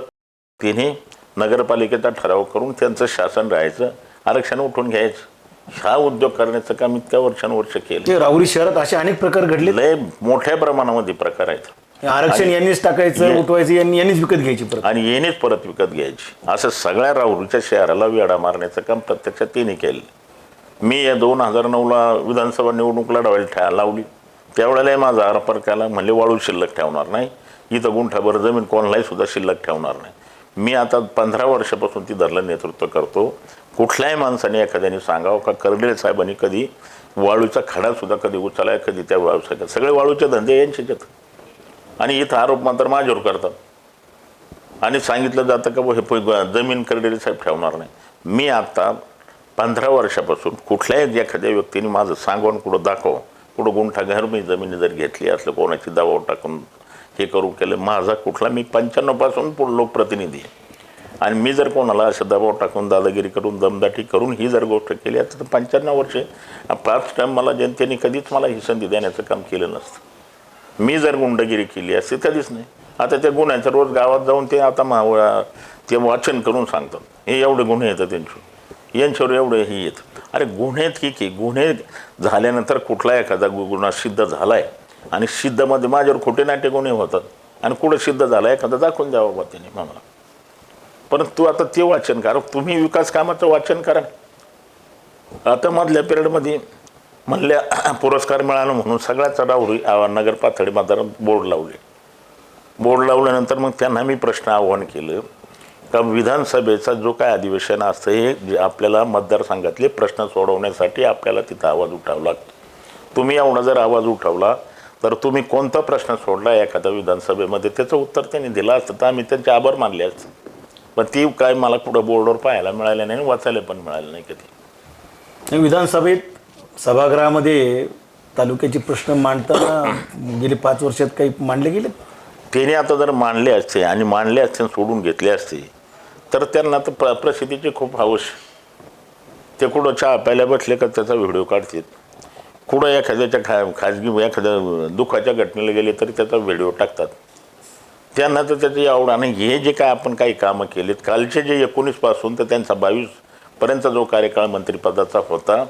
तिने नगरपालिकेचा ठराव करून त्यांचं शासन राहायचं, आरक्षण उठून घ्यायचं. हा उद्योग करण्याचं काम इतक्या वर्षानुवर्ष केलं. राहुरी शहरात असे अनेक प्रकार घडले, लय मोठ्या प्रमाणामध्ये प्रकार आहेत. आरक्षण यांनीच टाकायचं, उठवायचं, यांनीच विकत घ्यायची परत आणि येणेच परत विकत घ्यायची. असं सगळ्या राहुरीच्या शहराला वेढा मारण्याचं काम प्रत्यक्षात तिने केलं. मी या 2009ला विधानसभा निवडणूक लढवायला लावली त्यावेळेला माझा आरोप केला म्हणले वाळू शिल्लक ठेवणार नाही, इथं गुंठाभर जमीन कोणालाही सुद्धा शिल्लक ठेवणार नाही. मी आता 15 वर्षापासून ती धरलं नेतृत्व करतो. कुठल्याही माणसाने एखाद्याने सांगावं का कर्डिले साहेबांनी कधी वाळूचा खडासुद्धा कधी उचलाय, कधी त्या व्यवसायात, सगळे वाळूचे धंदे यांचेच आहेत. आणि इथं आरोप मात्र माझ्यावर करतात आणि सांगितलं जातं का हे जमीन करडेरी साहेब ठेवणार नाही. मी आता 15 वर्षापासून कुठल्याही एखाद्या व्यक्तीने माझं सांगून कुठं दाखव, कुठं गुंठा घर मी जमिनी जर घेतली असलं, कोणाची दबाव टाकून हे करून केलं, माझा कुठला, मी 95 पासून पुढं लोकप्रतिनिधी आहे. आणि मी जर कोणाला असं दबाव टाकून दादागिरी करून दमदाटी करून ही जर गोष्ट केली असती तर 95 वर्षे 5 टाईम मला जनतेने कधीच मला ही संधी देण्याचं काम केलं नसतं. मी जर गुंडगिरी केली असती कधीच नाही. आता त्या गुन्ह्याचं रोज गावात जाऊन ते आता ते वाचन करून सांगतात, हे एवढे गुन्हे येतात यांच्यावर एवढे हे येतं. अरे गुन्हे ठीक आहे, गुन्हे झाल्यानंतर कुठला एखादा गुन्हा सिद्ध झाला आहे आणि सिद्धमध्ये माझ्यावर खोटे नाटे गुन्हे होतात आणि कुठं सिद्ध झाला एखादा दाखवून द्यावं बा त्याने मला. परंतु आता ते वाचन करा, तुम्ही विकास कामाचं वाचन करा. आता मधल्या पिरियडमध्ये म्हणल्या पुरस्कार मिळाला म्हणून सगळ्याच राहुरी नगर पाथर्डी मतदारात बोर्ड लावल्यानंतर मग त्यांना मी प्रश्न आव्हान केलं का विधानसभेचा जो काय अधिवेशन असतं हे जे आपल्याला मतदारसंघातले प्रश्न सोडवण्यासाठी आपल्याला तिथं आवाज उठावा लागतो. तुम्ही एवढा जर आवाज उठवला तर तुम्ही कोणता प्रश्न सोडला एखाद्या विधानसभेमध्ये त्याचं उत्तर त्यांनी दिलं असतं तर आम्ही त्यांचे आभार मानले असते. पण ती काय मला कुठं बोर्डवर पाहायला मिळालं नाही, वाचायला पण मिळालं नाही कधी. विधानसभेत सभागृहामध्ये तालुक्याचे प्रश्न मांडताना गेली 5 वर्षात काही मांडले गेले? त्याने आता जर मांडले असते आणि सोडून घेतले असते तर त्यांना तर प्रसिद्धीची खूप हौस. ते कुठं चहा प्यायला बसले का त्याचा व्हिडिओ काढतात, कुठं एखाद्याच्या खाजगी एखाद्या दुःखाच्या घटनेला गेले तरी त्याचा व्हिडिओ टाकतात. त्यांना तर त्याची आवड. आणि हे जे काय आपण काही कामं केलीत कालचे जे 19 पासून तर त्यांचा 22 पर्यंत जो कार्यकाळ मंत्रिपदाचा होता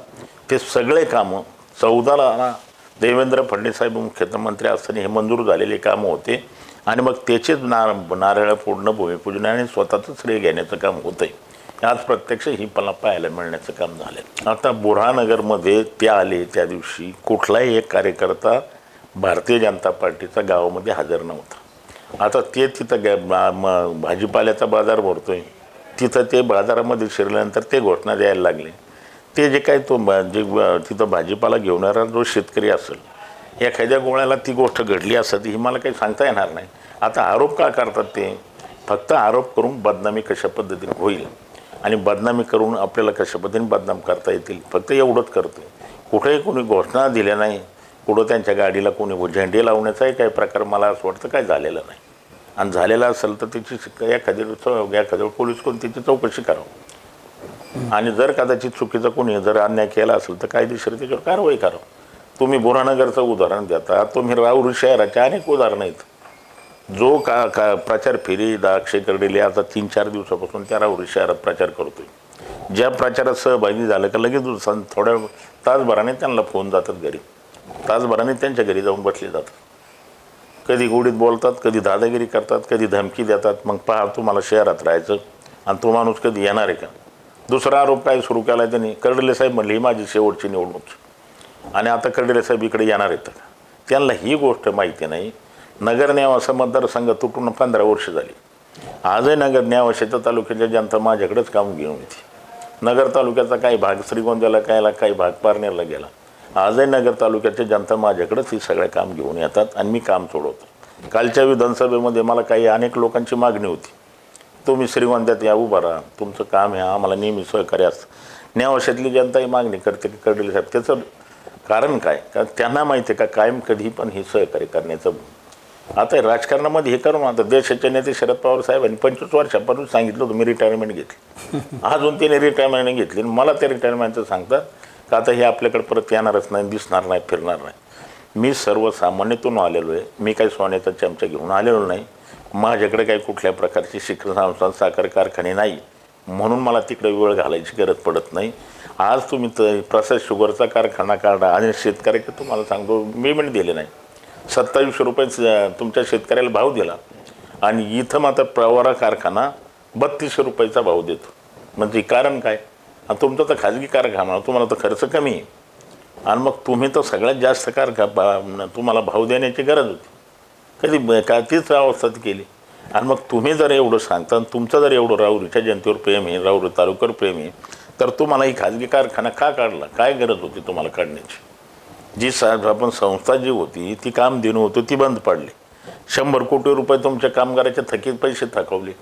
ते सगळे कामं 14ला देवेंद्र फडणवीस साहेब मुख्यमंत्री असताना हे मंजूर झालेले कामं होते. आणि मग त्याचेच नारळ फोडणं, भूमिपूजन आणि स्वतःचं श्रेय घेण्याचं काम होतंय. आज प्रत्यक्ष ही मला पाहायला मिळण्याचं काम झालं. आता बुरहानगरमध्ये ते आले त्या दिवशी कुठलाही एक कार्यकर्ता भारतीय जनता पार्टीचा गावामध्ये हजर नव्हता. आता ते तिथं भाजीपाल्याचा बाजार भरतोय, तिथं ते बाजारामध्ये शिरल्यानंतर ते घोषणा द्यायला लागले. ते जे काय तो जे तिथं भाजीपाला घेऊन येणारा जो शेतकरी असेल, एखाद्या गोळ्याला ती गोष्ट घडली असत ही मला काही सांगता येणार नाही. आता आरोप का करतात ते? फक्त आरोप करून बदनामी कशा पद्धतीने होईल आणि बदनामी करून आपल्याला कशा पद्धतीने बदनाम करता येतील फक्त एवढंच करतो. कुठेही कोणी घोषणा दिल्या नाही, कुठं त्यांच्या गाडीला कोणी झेंडे लावण्याचाही काही प्रकार मला असं वाटतं काय झालेलं नाही. आणि झालेला असेल तर त्याची एखाद्या पोलीस कोण त्याची चौकशी करावं आणि जर कदाचित चुकीचं कोणी जर अन्याय केला असेल तर कायदेशीर त्याच्यावर कारवाई करावं. तुम्ही बुरहानगरचं उदाहरण देता, तुम्ही राहुरी शहराचे अनेक उदाहरणं आहेत. जो का प्रचार फेरी अक्षय कर्डिले आता 3-4 दिवसापासून त्या राहुरी शहरात प्रचार करतोय. ज्या प्रचारात सहभागी झालं का लगेच थोड्या तासभराने त्यांना फोन जातात घरी, तासभराने त्यांच्या घरी जाऊन बसले जातात. कधी गोडीत बोलतात, कधी दादागिरी करतात, कधी धमकी देतात. मग पहा तुम्हाला शहरात राहायचं आणि तो माणूस कधी येणार आहे का? दुसरा आरोप काय सुरू केला त्यांनी, कर्डिले साहेब म्हणले ही माझी शेवटची निवडणूक आणि आता कर्डिले साहेब इकडे येणार आहेत का? त्यांना ही गोष्ट माहिती नाही. नगर न्यावासा मतदारसंघ तुटून 15 वर्ष झाली. आजही नगर न्यावाशाच्या तालुक्याच्या जनता माझ्याकडेच काम घेऊन येते. नगर तालुक्याचा काही भाग श्रीगोंद्याला काही भाग पारनेरला गेला. आजही नगर तालुक्याच्या जनता माझ्याकडेच ही सगळे काम घेऊन येतात आणि मी काम सोडवतो. कालच्या विधानसभेमध्ये मला काही अनेक लोकांची मागणी होती, तुम्ही श्रीगोंद्यात या उभा राहा, तुमचं काम आहे, आम्हाला नेहमी सहकार्य असतं. न्यावाशातली जनता ही मागणी करते की कर्डिले साहेब. त्याचं कारण काय? कारण त्यांना माहिती आहे का कायम कधी पण हे सहकार्य करण्याचं. आता राजकारणामध्ये हे करून आता देशाचे नेते शरद पवार साहेबांनी 25 वर्षापासून सांगितलं होतं मी रिटायरमेंट घेतली. अजून त्याने रिटायरमेंट घेतली. मला ते रिटायरमेंटचं सांगतात का आता हे आपल्याकडे परत येणारच नाही, दिसणार नाही, फिरणार नाही. मी सर्वसामान्यातून आलेलो आहे. मी काही सोन्याचा चमचा घेऊन आलेलो नाही. माझ्याकडे काही कुठल्या प्रकारची शिक्षण संस्था साखर कारखाने नाही म्हणून मला तिकडे वेळ घालायची गरज पडत नाही. आज तुम्ही प्रोसेस शुगरचा कारखाना काढा आणि शेतकऱ्याचे तुम्हाला सांगतो पेमेंट दिले नाही. 27 रुपये तुमच्या शेतकऱ्याला भाव दिला आणि इथं मात्र प्रवारा कारखाना 32 रुपयाचा भाव देतो. म्हणजे कारण काय? तुमचा तर खाजगी कारखाना, तुम्हाला तर खर्च कमी आहे आणि मग तुम्ही तर सगळ्यात जास्त तुम्हाला भाव देण्याची गरज होती. कधी का तीच अवस्था केली. आणि मग तुम्ही जर एवढं सांगता आणि तुमचं जर एवढं राहुरीच्या जनतेवर प्रेम आहे, राहुरी तालुक्यावर प्रेम आहे तर तुम्हाला ही खाजगी कारखाना का काढला? काय गरज होती तुम्हाला काढण्याची? जी आपण संस्था जी होती ती काम देणं होतं ती बंद पाडली. 100 कोटी रुपये तुमच्या कामगाराच्या थकीत पैसे थकवले.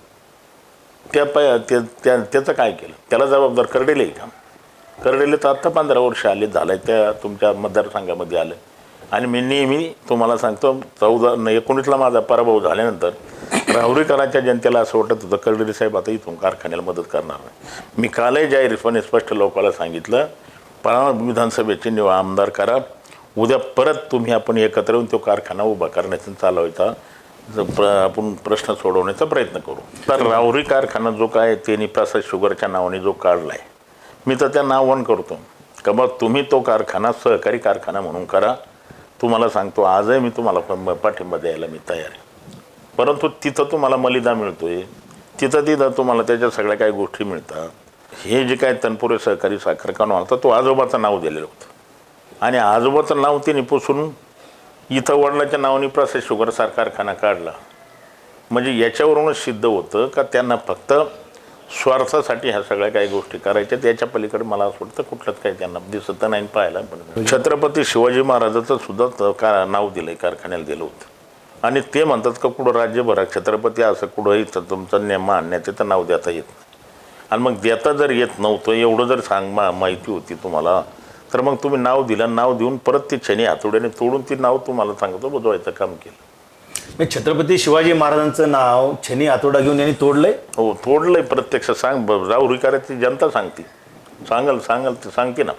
त्याचं काय केलं? त्याला जबाबदार करडेले का? करडेले तर आत्ता 15 वर्ष आले झालं त्या तुमच्या मतदारसंघामध्ये आलं. आणि मी नेहमी तुम्हाला सांगतो 19 माझा पराभव झाल्यानंतर राहुरीकरांच्या जनतेला असं वाटत होतं करडेले साहेब आता इथून कारखान्याला मदत करणार नाही. मी कालही जाहीरपणे स्पष्ट लोकांना सांगितलं विधानसभेचे आमदार करा, उद्या परत तुम्ही आपण एकत्र येऊन तो कारखाना उभा करण्याचा चालवायचा आपण प्रश्न सोडवण्याचा प्रयत्न करू. तर राहुरी कारखाना जो काय त्यांनी प्रसाद शुगरच्या नावाने जो काढला आहे, मी तर त्या नाववण करतो का बा तुम्ही तो कारखाना सहकारी कारखाना म्हणून करा. तुम्हाला सांगतो आजही मी तुम्हाला पाठिंबा द्यायला मी तयार आहे. परंतु तिथं तुम्हाला मलिदा मिळतोय, तिथं तुम्हाला त्याच्या सगळ्या काही गोष्टी मिळतात. हे जे काय तनपुरे सहकारी साखर कारखाना होता तो आजोबाचं नाव दिलेलं होतं आणि आजोबाचं नाव त्यांनी पुसून इथं वडिलाच्या नावाने प्रसाद शुगर कारखाना काढला. म्हणजे याच्यावरूनच सिद्ध होतं का त्यांना फक्त स्वार्थासाठी ह्या सगळ्या काही गोष्टी करायच्या. त्याच्या पलीकडे मला असं वाटतं कुठलंच काही त्यांना दिसत नाही पाहायला. पण छत्रपती शिवाजी महाराजाचं सुद्धा नाव दिलं कारखान्याला दिलं होतं आणि ते म्हणतात का कुठं राज्यभरात छत्रपती असं कुठंही तुमचं नेम आणण्याचं तर नाव देता येत नाही. आणि मग देता जर येत नव्हतं एवढं जर माहिती होती तुम्हाला तर मग तुम्ही नाव दिलं. नाव देऊन परत ती छनी हातोड्याने तोडून ती नाव तुम्हाला सांगतो बुजवायचं काम केलं. छत्रपती शिवाजी महाराजांचं नाव छनी हातोडा घेऊन यांनी तोडलंय. हो तोडलंय. प्रत्यक्ष राहुरीकरांची जनता सांगते ते सांगते ना.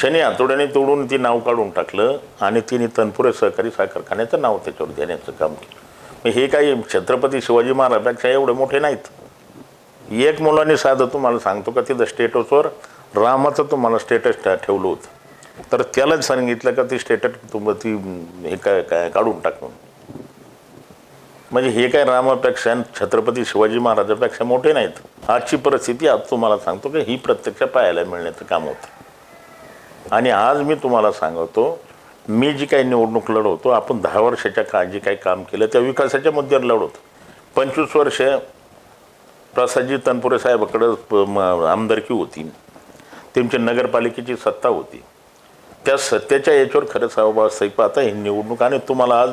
छनी हातोड्याने तोडून ती नाव काढून टाकलं आणि तिने तनपुरे सहकारी साखर कारखान्याचं नाव त्याच्यावर देण्याचं काम केलं. हे काही छत्रपती शिवाजी महाराजांपेक्षा एवढे मोठे नाहीत. एक मुलाने साधं तुम्हाला सांगतो का तिथं स्टेटसवर रामाचं तुम्हाला स्टेटस ठेवलं होतं तर त्यालाच सांगितलं का ती स्टेटस ती हे काय काढून टाकून. म्हणजे हे काय रामापेक्षा छत्रपती शिवाजी महाराजांपेक्षा मोठे नाहीत. आजची परिस्थिती आज तुम्हाला सांगतो की ही प्रत्यक्ष पाहायला मिळण्याचं काम होतं. आणि आज मी तुम्हाला सांगतो मी जी काही निवडणूक लढवतो आपण 10 वर्षाच्या जे काही काम केलं त्या विकासाच्या मुद्द्यावर लढवतो. 25 वर्ष प्रसादजी तनपुरे साहेबाकडं आमदारकी होती, त्यांची नगरपालिकेची सत्ता होती. त्या सत्तेच्या याच्यावर खरंच वास्तविक पाहता ही निवडणूक आणि तुम्हाला आज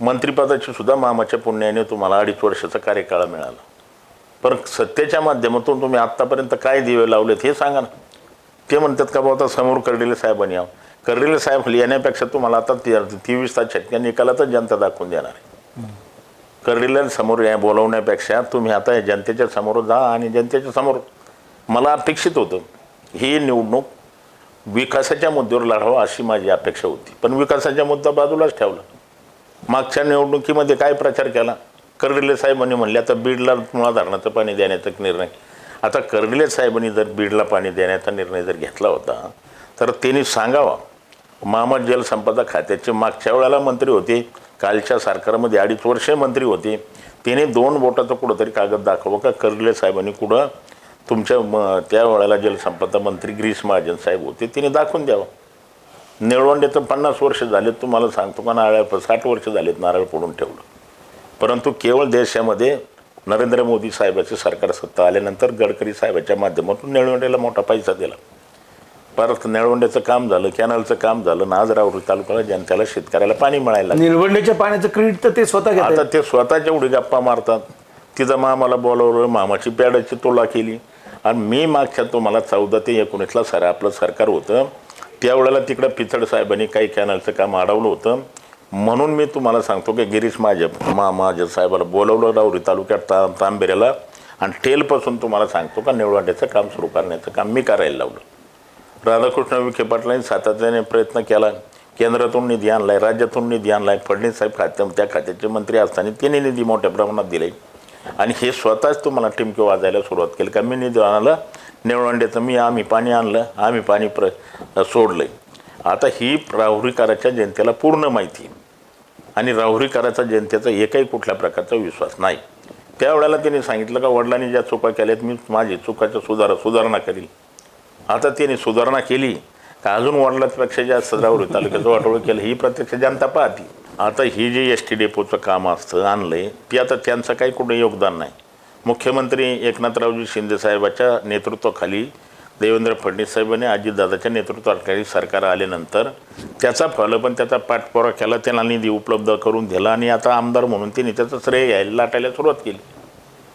मंत्रिपदाची सुद्धा मामाच्या पुण्याने तुम्हाला 2.5 वर्षाचा कार्यकाळ मिळाला. पण सत्तेच्या माध्यमातून तुम्ही आत्तापर्यंत काय दिवे लावलेत हे सांगा ना. ते म्हणतात का बाबा आता समोर करडेले साहेबांनी यावं. करडेले साहेब येण्यापेक्षा तुम्हाला आता 23 तास निकालातच जनता दाखवून देणार आहे. करडेला समोर बोलवण्यापेक्षा तुम्ही आता जनतेच्या समोर जा आणि जनतेच्या समोर मला अपेक्षित होतं ही निवडणूक विकासाच्या मुद्द्यावर लढावं अशी माझी अपेक्षा होती. पण विकासाच्या मुद्दा बाजूलाच ठेवला. मागच्या निवडणुकीमध्ये काय प्रचार केला? करडेले साहेबांनी म्हणले आता बीडला मुळा धरणाचं पाणी देण्याचा निर्णय. आता करडेले साहेबांनी जर बीडला पाणी देण्याचा निर्णय जर घेतला होता तर त्यांनी सांगावा मामा जलसंपदा खात्याचे मागच्या वेळेला मंत्री होते, कालच्या सरकारमध्ये 2.5 वर्षे मंत्री होते, त्याने 2 बोटाचं कुठंतरी कागद दाखवं का करडेले साहेबांनी कुठं तुमच्या त्या वेळेला जलसंपदा मंत्री गिरीश महाजन साहेब होते तिने दाखवून द्यावं. निळवंडेचं 50 वर्ष झालेत तुम्हाला सांगतो का नारळ 60 वर्ष झालेत नारळ फोडून ठेवलं. परंतु केवळ देशामध्ये नरेंद्र मोदी साहेबाची सरकार सत्ता आल्यानंतर गडकरी साहेबाच्या माध्यमातून निळवंडेला मोठा पैसा दिला. परत निळवंडेचं काम झालं, कॅनलचं काम झालं, नाज राहुरी तालुक्याला जनतेला शेतकऱ्याला पाणी मिळायला. निळवंडेच्या पाण्याचं क्रेडिट तर ते स्वतः घेतात. आता ते स्वतःच्या एवढी गप्पा मारतात. तिथं मामाला बोलवलं, मामाची पॅडाची तोला केली. आणि मी मागच्या तुम्हाला 14 ते 19ला आपलं सरकार होतं त्यावेळेला तिकडं पिचड साहेबांनी काही कॅनलचं काम अडवलं होतं. म्हणून मी तुम्हाला सांगतो की गिरीश महाजन साहेबाला बोलवलं राहुरी तालुक्यात तांबेऱ्याला आणि टेलपासून तुम्हाला सांगतो का निळवंड्याचं काम सुरू करण्याचं काम मी करायला लावलं. राधाकृष्ण विखे पाटलांनी सातत्याने प्रयत्न केला. केंद्रातून निधी आणलाय, राज्यातून निधी आणलाय. फडणवीस साहेब त्या खात्याचे मंत्री असताना त्यांनी निधी मोठ्या प्रमाणात दिले आणि हे स्वतःच तुम्हाला टिमके वाजायला सुरुवात केली का मी निधी आणला निळवंड्याचं आम्ही पाणी आणलं, आम्ही पाणी सोडलंय. आता ही राहुरीकराच्या जनतेला पूर्ण माहिती आणि राहुरीकराचा जनतेचा एकही कुठल्या प्रकारचा विश्वास नाही. त्यावेळेला त्यांनी सांगितलं का वडिलांनी ज्या चुका केल्यात मी माझी चुकाच्या सुधारणा करील. आता त्यांनी सुधारणा केली का अजून वडिलांपेक्षा जास्त राहुरी तालुक्याचं वाटोळं केलं ही प्रत्यक्ष जनता पाहते. आता ही जे ST डेपोचं काम असतं आणलंय ते आता त्यांचं काही कुठं योगदान नाही. मुख्यमंत्री एकनाथरावजी शिंदे साहेबाच्या नेतृत्वाखाली देवेंद्र फडणवीस साहेबांनी अजितदादाच्या नेतृत्वाखाली सरकार आल्यानंतर त्याचा फळ पण त्याचा पाठपुरावा केला, त्यांना निधी उपलब्ध करून दिला आणि आता आमदार म्हणून त्यांनी त्याचं श्रेय घ्यायला लाटायला सुरुवात केली.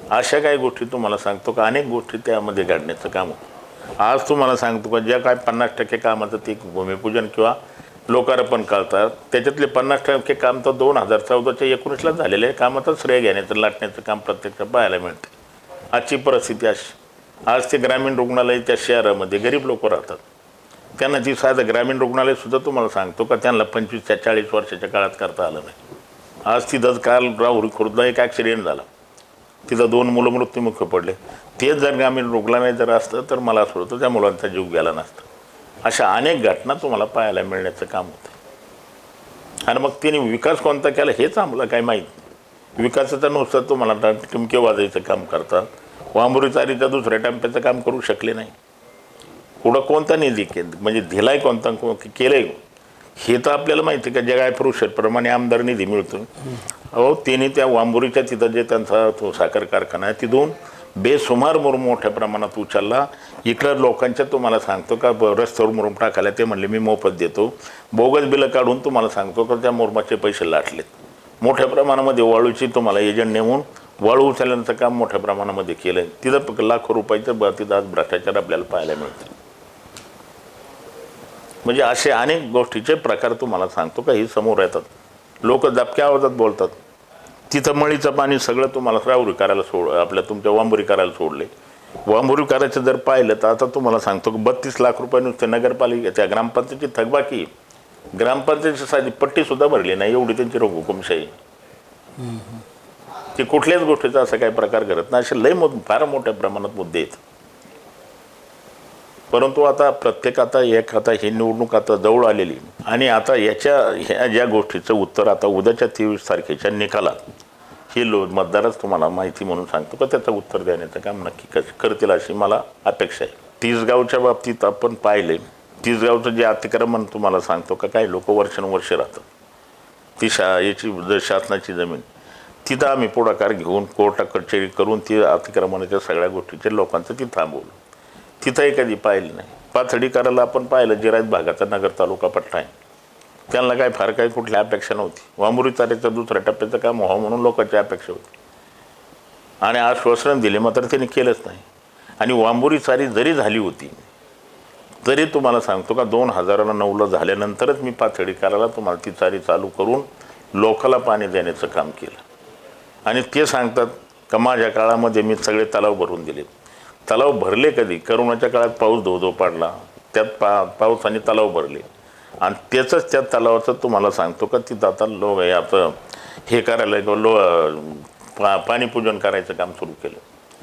अशा काही गोष्टी तुम्हाला सांगतो का अनेक गोष्टी त्यामध्ये घडण्याचं काम होतं. आज तुम्हाला सांगतो का ज्या काय 50% कामाचं ते भूमिपूजन किंवा लोकार्पण करतात त्याच्यातले 50% काम तर 2014च्या 19ला झालेलं आहे. कामाचं श्रेय घेण्याचं लाटण्याचं काम प्रत्यक्ष पाहायला मिळते. आजची परिस्थिती अशी. आज ते ग्रामीण रुग्णालय त्या शहरामध्ये गरीब लोक राहतात, त्यांना ती साधं ग्रामीण रुग्णालयसुद्धा तुम्हाला सांगतो का त्यांना 25 ते 40 वर्षाच्या काळात करता आलं नाही. आज तिथंच काल राहुरी खुर्दला एक ॲक्सिडेंट झाला, तिथं 2 मुलं मृत्युमुखी पडले. तेच जर ग्रामीण रुग्णालय जर असतं तर मला असं होतं त्या मुलांचा जीव गेला नसता. अशा अनेक घटना तुम्हाला पाहायला मिळण्याचं काम होतं. आणि मग तिने विकास कोणता केला हेच आम्हाला काही माहीत नाही. विकासाचं नुसतं तुम्हाला टिमके वाजायचं काम करतात. वांबुरी चारीचं दुसऱ्या टप्प्याचं काम करू शकले नाही. पुढं कोणता निधी म्हणजे दिलाय कोणता केलंय हे तर आपल्याला माहिती आहे का. जगाय पुरुषाप्रमाणे आमदार निधी मिळतो. अहो त्यांनी त्या वांबुरीच्या तिथं जे त्यांचा तो साखर कारखाना आहे तिथून बेसुमार मुरुम मोठ्या प्रमाणात उचलला. इकडं लोकांच्या तुम्हाला सांगतो का रस्त्यावर मुरुम टाकायला ते म्हणले मी मोफत देतो. बोगस बिलं काढून तुम्हाला सांगतो का त्या मुरुमाचे पैसे लाटलेत. मोठ्या प्रमाणामध्ये वाळूची तुम्हाला एजंट नेमून वाळू उचलण्याचं काम मोठ्या प्रमाणामध्ये केलं आहे. तिथं लाखो रुपयाचं तिथं आज भ्रष्टाचार आपल्याला पाहायला मिळतं. म्हणजे असे अनेक गोष्टीचे प्रकार तुम्हाला सांगतो का ही समोर येतात. लोक दबक्या आवाजात बोलतात. तिथं मळीचं पाणी सगळं तुम्हाला राहुरी करायला आपल्या तुमच्या वांबुरी करायला सोडले. वांबुरी करायचं जर पाहिलं तर आता तुम्हाला सांगतो की 32 लाख रुपये नुसते नगरपालिका त्या ग्रामपंचायतीची थकबाकी. ग्रामपंचायतीची साधी पट्टीसुद्धा भरली नाही एवढी त्यांची हुकुमशाही. ते कुठल्याच गोष्टीचा असा काही प्रकार करत नाही. असे लय फार मोठ्या प्रमाणात मुद्दे आहेत. परंतु आता आता ही निवडणूक आता जवळ आलेली आणि आता ह्या ज्या गोष्टीचं उत्तर आता उद्याच्या 23 तारखेच्या निकालात हे मतदारच तुम्हाला माहिती म्हणून सांगतो का त्याचं उत्तर देण्याचं काम नक्की करतील अशी मला अपेक्षा आहे. तिसगावच्या बाबतीत आपण पाहिले तिसगावचं जे अतिक्रमण तुम्हाला सांगतो का काही लोक वर्षानुवर्ष राहतात. ती याची शासनाची जमीन तिथं आम्ही पुढाकार घेऊन कोर्टा कचेरी करून ती अतिक्रमणाच्या सगळ्या गोष्टीचे लोकांचं ती थांबवलं. तिथंही कधी पाहिलं नाही. पाथर्डी करायला आपण पाहिलं जिरायत भागाचा नगर तालुका पट्टा आहे. त्यांना काय फार काही कुठली अपेक्षा नव्हती. वांबुरी चारीचं दुसऱ्या टप्प्याचं काम व्हावं म्हणून लोकांची अपेक्षा होती आणि आश्वासन दिले मात्र त्यांनी केलंच नाही. आणि वांबुरी चारी जरी झाली होती तरी तुम्हाला सांगतो का 2009ला झाल्यानंतरच मी पाथर्डी करायला तुम्हाला ती चारी चालू करून लोकाला पाणी देण्याचं काम केलं. आणि ते सांगतात का माझ्या काळामध्ये मी सगळे तलाव भरून दिले. तलाव भरले कधी? करोनाच्या काळात पाऊस धो पाडला, त्यात पावसाने तलाव भरले आणि त्याचंच त्या तलावाचं तुम्हाला सांगतो का तिथं आता आपलं हे करायला पाणी पूजन करायचं काम सुरू केलं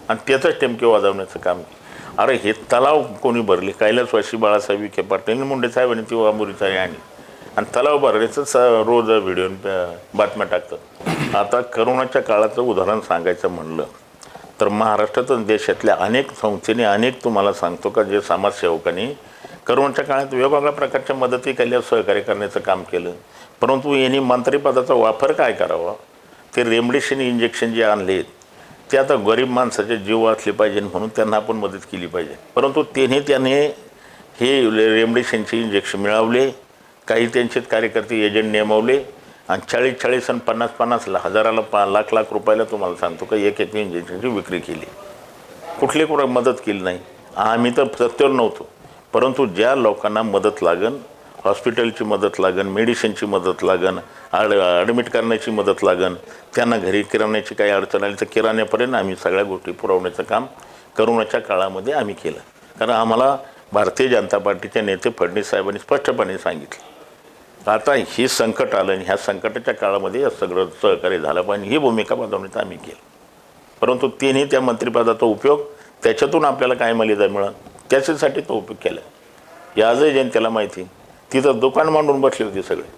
आणि त्याचंच टेमके वाजवण्याचं काम केलं. अरे हे तलाव कोणी भरले? कैलासवासी बाळासाहेब विखे पाटील मुंडे साहेबांनी ती वांबुरी चारी आणली आणि तलाव भरण्याचं रोज व्हिडिओ बातम्या टाकतात. आता करोनाच्या काळाचं उदाहरण सांगायचं म्हणलं तर महाराष्ट्रातून देशातल्या अनेक संस्थेने अनेक तुम्हाला सांगतो का जे समाजसेवकांनी करोनाच्या काळात वेगवेगळ्या प्रकारच्या मदती केल्या, सहकार्य करण्याचं काम केलं. परंतु यांनी मंत्रिपदाचा वापर काय करावा? ते रेमडेसिवीर इंजेक्शन जे आणले ते आता गरीब माणसाचे जीव वाचले पाहिजे म्हणून त्यांना आपण मदत केली पाहिजे. परंतु त्याने हे रेमडेसिवीरचे इंजेक्शन मिळवले. काही त्यांचेच कार्यकर्ते एजंट नेमवले आणि 40 आणि 50 हजाराला लाख रुपयाला तुम्हाला सांगतो का एक इंजेक्शनची विक्री केली. कुठली कुठं मदत केली नाही. आम्ही तर सत्तेवर नव्हतो, परंतु ज्या लोकांना मदत लागन, हॉस्पिटलची मदत लागन, मेडिसिनची मदत लागन, ॲडमिट करण्याची मदत लागन, त्यांना घरी किराण्याची काही अडचण आली तर किराण्यापर्यंत आम्ही सगळ्या गोष्टी पुरवण्याचं काम करोनाच्या काळामध्ये आम्ही केलं. कारण आम्हाला भारतीय जनता पार्टीचे नेते फडणवीस साहेबांनी स्पष्टपणे सांगितलं आता हे संकट आलं आणि ह्या संकटाच्या काळामध्ये सगळं सहकार्य झालं पाहिजे ही भूमिका बजावण्याचं आम्ही केलं. परंतु त्यांनी त्या मंत्रिपदाचा उपयोग त्याच्यातून आपल्याला काय मर्यादा मिळत त्याच्यासाठी तो उपयोग केला. या आजही जनतेला माहिती तिथं दुकान मांडून बसले होते सगळे.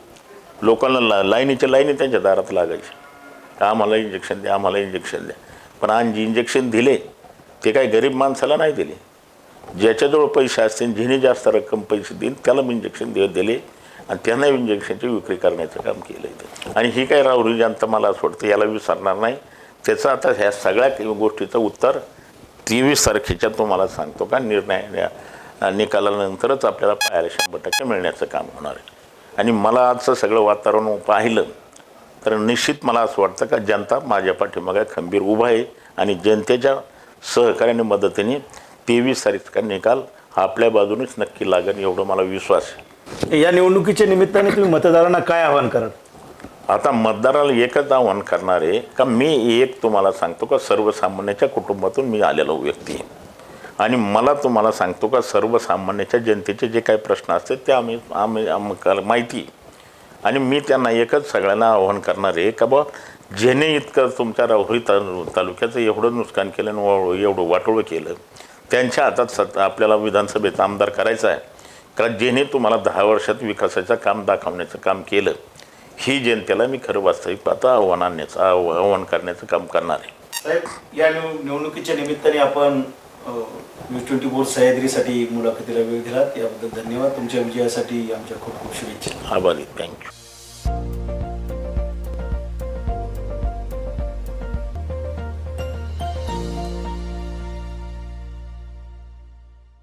लोकांना लाईनीच्या लाईनी त्यांच्या दारात लागायचे, आम्हाला इंजेक्शन द्या, आम्हाला इंजेक्शन द्या. पण आज जी इंजेक्शन दिले ते काही गरीब माणसाला नाही दिले. ज्याच्याजवळ पैसे असतील, जिने जास्त रक्कम पैसे देईल त्याला इंजेक्शन दिले आणि त्यांना इंजेक्शनची विक्री करण्याचं काम केलं इथं. आणि ही काय राहुरी जनता मला असं वाटतं याला विसरणार नाही. त्याचं आता ह्या सगळ्या गोष्टीचं उत्तर 23 तारखेच्या तुम्हाला सांगतो का निर्णय निकालानंतरच आपल्याला पाहायला 100% मिळण्याचं काम होणार आहे. आणि मला आजचं सगळं वातावरण पाहिलं तर निश्चित मला असं वाटतं का जनता माझ्या पाठीमागे खंबीर उभा आहे आणि जनतेच्या सहकार्याने मदतीने 23 तारखेचा निकाल हा आपल्या बाजूनेच नक्की लागेल एवढं मला विश्वास आहे. या निवडणुकीच्या निमित्ताने तुम्ही मतदारांना काय आवाहन कराल? आता मतदाराला एकच आव्हान करणार आहे का मी एक तुम्हाला सांगतो का सर्वसामान्याच्या कुटुंबातून मी आलेलो व्यक्ती आहे आणि मला तुम्हाला सांगतो का सर्वसामान्याच्या जनतेचे जे काही प्रश्न असतात ते आम्हाला माहिती आहे. आणि मी त्यांना एकच सगळ्यांना आव्हान करणार आहे का बा जेणे इतकं तुमच्या राहुरी तालुक्याचं एवढं नुकसान केलं आणि एवढं वाटोळं केलं त्यांच्या हातात आपल्याला विधानसभेचा आमदार करायचा आहे का जेणे तुम्हाला 10 वर्षात विकासाचं काम दाखवण्याचं काम केलं. ही जनतेला मी खरं वास्तविक आता आव्हान करण्याचं काम करणार आहे. साहेब, या निवडणुकीच्या निमित्ताने आपण न्यूज 24 सह्याद्रीसाठी मुलाखतीला वेळ दिलात याबद्दल धन्यवाद. तुमच्या विजयासाठी आमच्या खूप खूप शुभेच्छा. आभारी. थँक्यू.